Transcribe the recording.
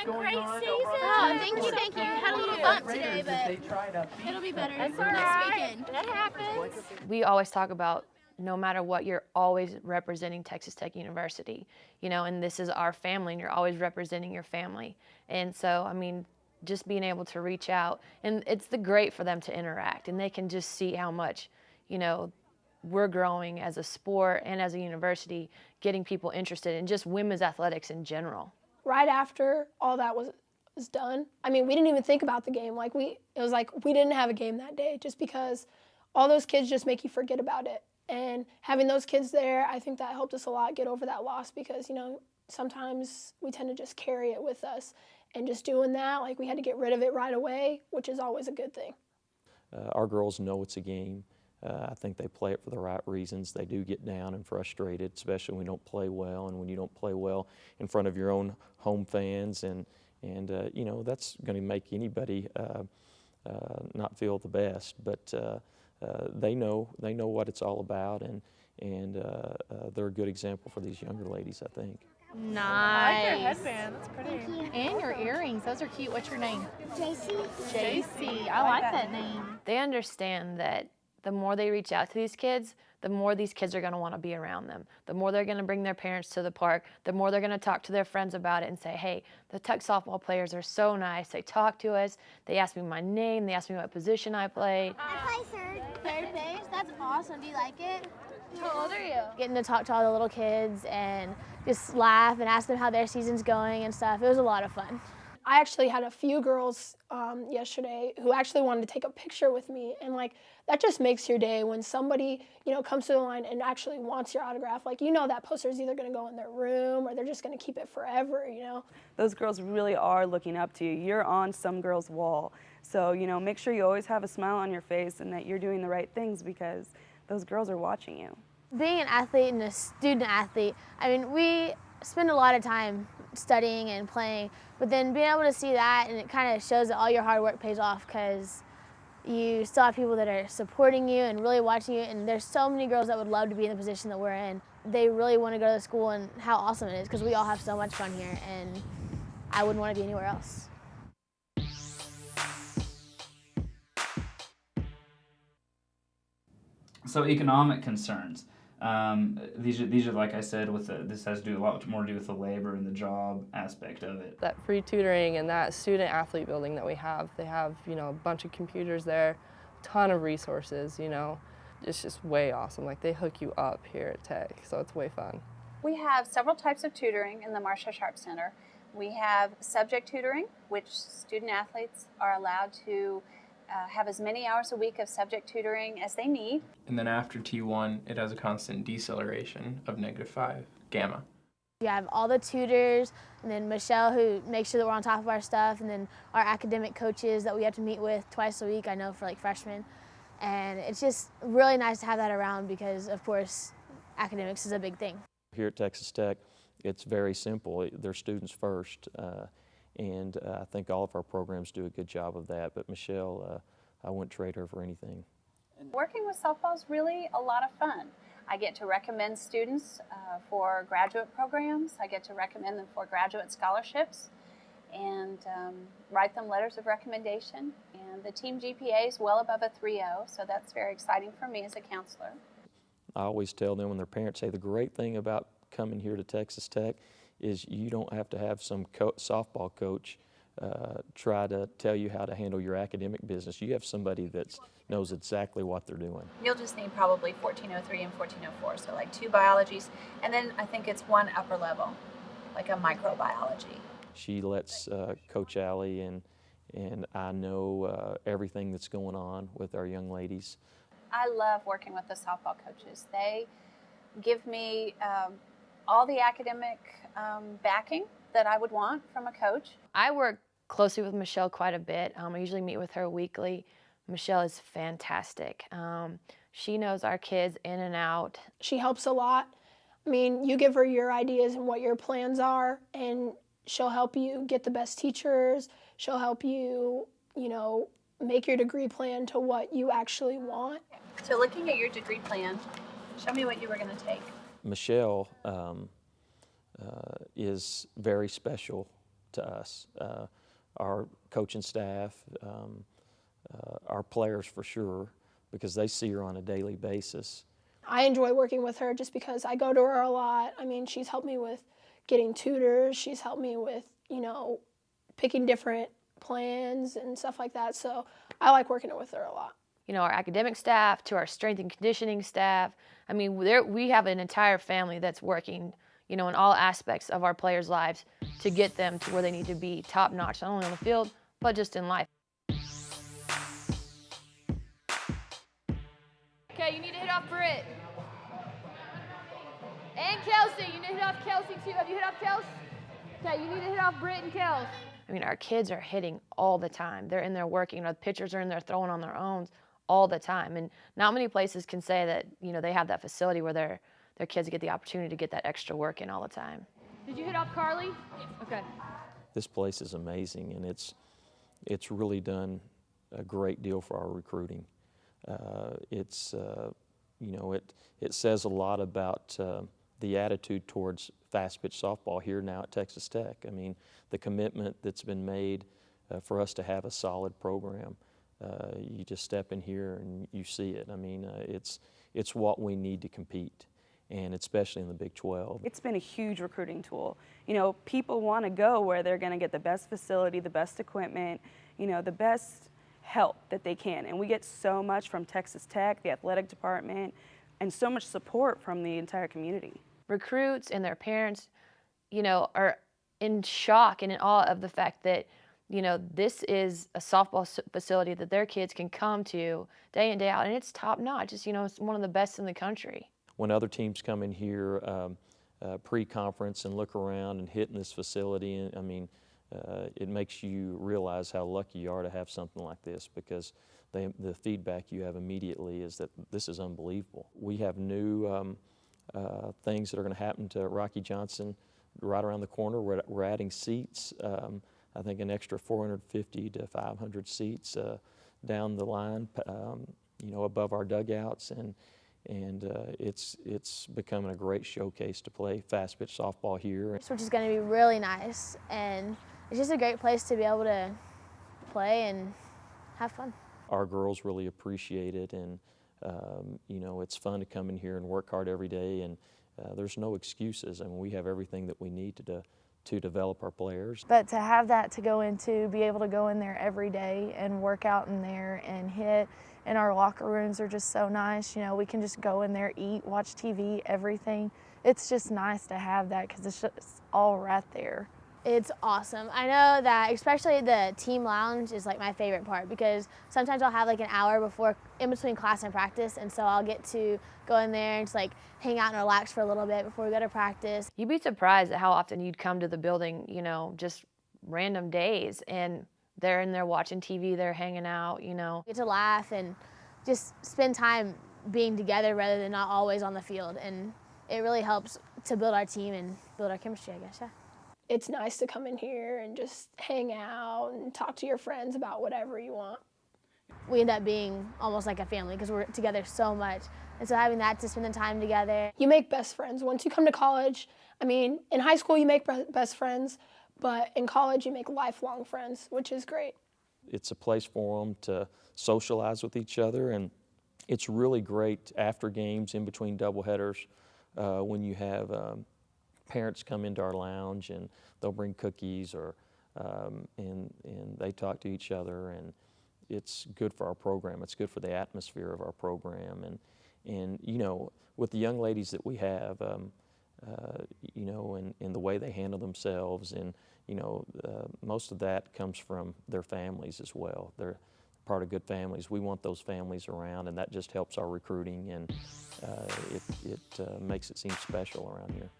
a great season. Oh, thank you. Had a little bump today, but it'll be better next weekend. That happens. We always talk about no matter what, you're always representing Texas Tech University, you know, and this is our family, and you're always representing your family. And so, I mean, just being able to reach out, and it's great for them to interact, and they can just see how much, you know, we're growing as a sport and as a university, getting people interested in just women's athletics in general. Right after all that was done, I mean, we didn't even think about the game. It was like we didn't have a game that day just because all those kids just make you forget about it. And having those kids there, I think that helped us a lot get over that loss because, you know, sometimes we tend to just carry it with us. And just doing that, like we had to get rid of it right away, which is always a good thing. Our girls know it's a game. I think they play it for the right reasons. They do get down and frustrated, especially when we don't play well and when you don't play well in front of your own home fans. And you know, that's going to make anybody not feel the best. But they know what it's all about, and they're a good example for these younger ladies, I think. Nice. I like your headband. That's pretty. And your earrings. Those are cute. What's your name? JC. JC. I like that name. They understand that the more they reach out to these kids, the more these kids are going to want to be around them. The more they're going to bring their parents to the park, the more they're going to talk to their friends about it and say, hey, the Tech softball players are so nice. They talk to us. They ask me my name. They ask me what position I played. I play third. Third base? That's awesome. Do you like it? How old are you? Getting to talk to all the little kids and just laugh and ask them how their season's going and stuff. It was a lot of fun. I actually had a few girls yesterday who actually wanted to take a picture with me, and like that just makes your day when somebody, you know, comes to the line and actually wants your autograph. Like, you know, that poster is either going to go in their room or they're just going to keep it forever, you know. Those girls really are looking up to you. You're on some girl's wall. So, you know, make sure you always have a smile on your face and that you're doing the right things because those girls are watching you. Being an athlete and a student athlete, I mean, we spend a lot of time studying and playing, but then being able to see that, and it kind of shows that all your hard work pays off because you still have people that are supporting you and really watching you, and there's so many girls that would love to be in the position that we're in. They really want to go to the school, and how awesome it is because we all have so much fun here, and I wouldn't want to be anywhere else. So economic concerns. These are like I said, this has to do a lot more to do with the labor and the job aspect of it. That free tutoring and that student athlete building that we have, they have, you know, a bunch of computers there, a ton of resources, you know. It's just way awesome. Like, they hook you up here at Tech, so it's way fun. We have several types of tutoring in the Marsha Sharp Center. We have subject tutoring, which student athletes are allowed to have as many hours a week of subject tutoring as they need. And then after T1, it has a constant deceleration of -5 gamma. You have all the tutors, and then Michelle, who makes sure that we're on top of our stuff, and then our academic coaches that we have to meet with twice a week, I know, for like freshmen. And it's just really nice to have that around because, of course, academics is a big thing. Here at Texas Tech, it's very simple. They're students first. And I think all of our programs do a good job of that. But Michelle, I wouldn't trade her for anything. Working with softball is really a lot of fun. I get to recommend students for graduate programs. I get to recommend them for graduate scholarships and write them letters of recommendation. And the team GPA is well above a 3.0, so that's very exciting for me as a counselor. I always tell them when their parents say the great thing about coming here to Texas Tech is you don't have to have some softball coach try to tell you how to handle your academic business. You have somebody that knows exactly what they're doing. You'll just need probably 1403 and 1404, so like 2 biologies, and then I think it's 1 upper level, like a microbiology. She lets Coach Allie and I know everything that's going on with our young ladies. I love working with the softball coaches. They give me all the academic backing that I would want from a coach. I work closely with Michelle quite a bit. I usually meet with her weekly. Michelle is fantastic. She knows our kids in and out. She helps a lot. I mean, you give her your ideas and what your plans are, and she'll help you get the best teachers. She'll help you, you know, make your degree plan to what you actually want. So looking at your degree plan, show me what you were going to take. Michelle is very special to us. Our coaching staff, our players for sure, because they see her on a daily basis. I enjoy working with her just because I go to her a lot. I mean, she's helped me with getting tutors. She's helped me with, picking different plans and stuff like that. So I like working with her a lot. Our academic staff to our strength and conditioning staff. I mean, we have an entire family that's working, in all aspects of our players' lives to get them to where they need to be top notch, not only on the field, but just in life. Okay, you need to hit off Britt. And Kelsey, you need to hit off Kelsey too. Have you hit off Kelsey? Okay, you need to hit off Britt and Kels. I mean, our kids are hitting all the time. They're in there working. The pitchers are in there throwing on their own all the time. And not many places can say that, they have that facility where their kids get the opportunity to get that extra work in all the time. Did you hit off Carly? Okay. This place is amazing, and it's really done a great deal for our recruiting. It says a lot about the attitude towards fast pitch softball here now at Texas Tech. I mean, the commitment that's been made for us to have a solid program. You just step in here and you see it. I mean, it's what we need to compete, and especially in the Big 12. It's been a huge recruiting tool. People want to go where they're going to get the best facility, the best equipment, the best help that they can. And we get so much from Texas Tech, the athletic department, and so much support from the entire community. Recruits and their parents, are in shock and in awe of the fact that, this is a softball facility that their kids can come to day in, day out, and it's top notch. It's, it's one of the best in the country. When other teams come in here pre-conference and look around and hit in this facility, I mean, it makes you realize how lucky you are to have something like this, because the feedback you have immediately is that this is unbelievable. We have new things that are going to happen to Rocky Johnson right around the corner. We're adding seats, I think an extra 450 to 500 seats down the line, above our dugouts, and it's becoming a great showcase to play fast pitch softball here. Which is going to be really nice, and it's just a great place to be able to play and have fun. Our girls really appreciate it, and it's fun to come in here and work hard every day, and there's no excuses. I mean, we have everything that we need to develop our players. But to have that to go into, be able to go in there every day and work out in there and hit, and our locker rooms are just so nice. We can just go in there, eat, watch TV, everything. It's just nice to have that because it's just all right there. It's awesome. I know that especially the team lounge is like my favorite part, because sometimes I'll have like an hour in between class and practice, and so I'll get to go in there and just like hang out and relax for a little bit before we go to practice. You'd be surprised at how often you'd come to the building, just random days, and they're in there watching TV, they're hanging out, Get to laugh and just spend time being together rather than not always on the field, and it really helps to build our team and build our chemistry, I guess, yeah. It's nice to come in here and just hang out and talk to your friends about whatever you want. We end up being almost like a family because we're together so much. And so having that to spend the time together. You make best friends. Once you come to college, I mean, in high school you make best friends, but in college you make lifelong friends, which is great. It's a place for them to socialize with each other, and it's really great after games, in between doubleheaders, when you have parents come into our lounge and they'll bring cookies and they talk to each other, and it's good for our program. It's good for the atmosphere of our program, and with the young ladies that we have, and the way they handle themselves, and most of that comes from their families as well. They're part of good families. We want those families around, and that just helps our recruiting, and it makes it seem special around here.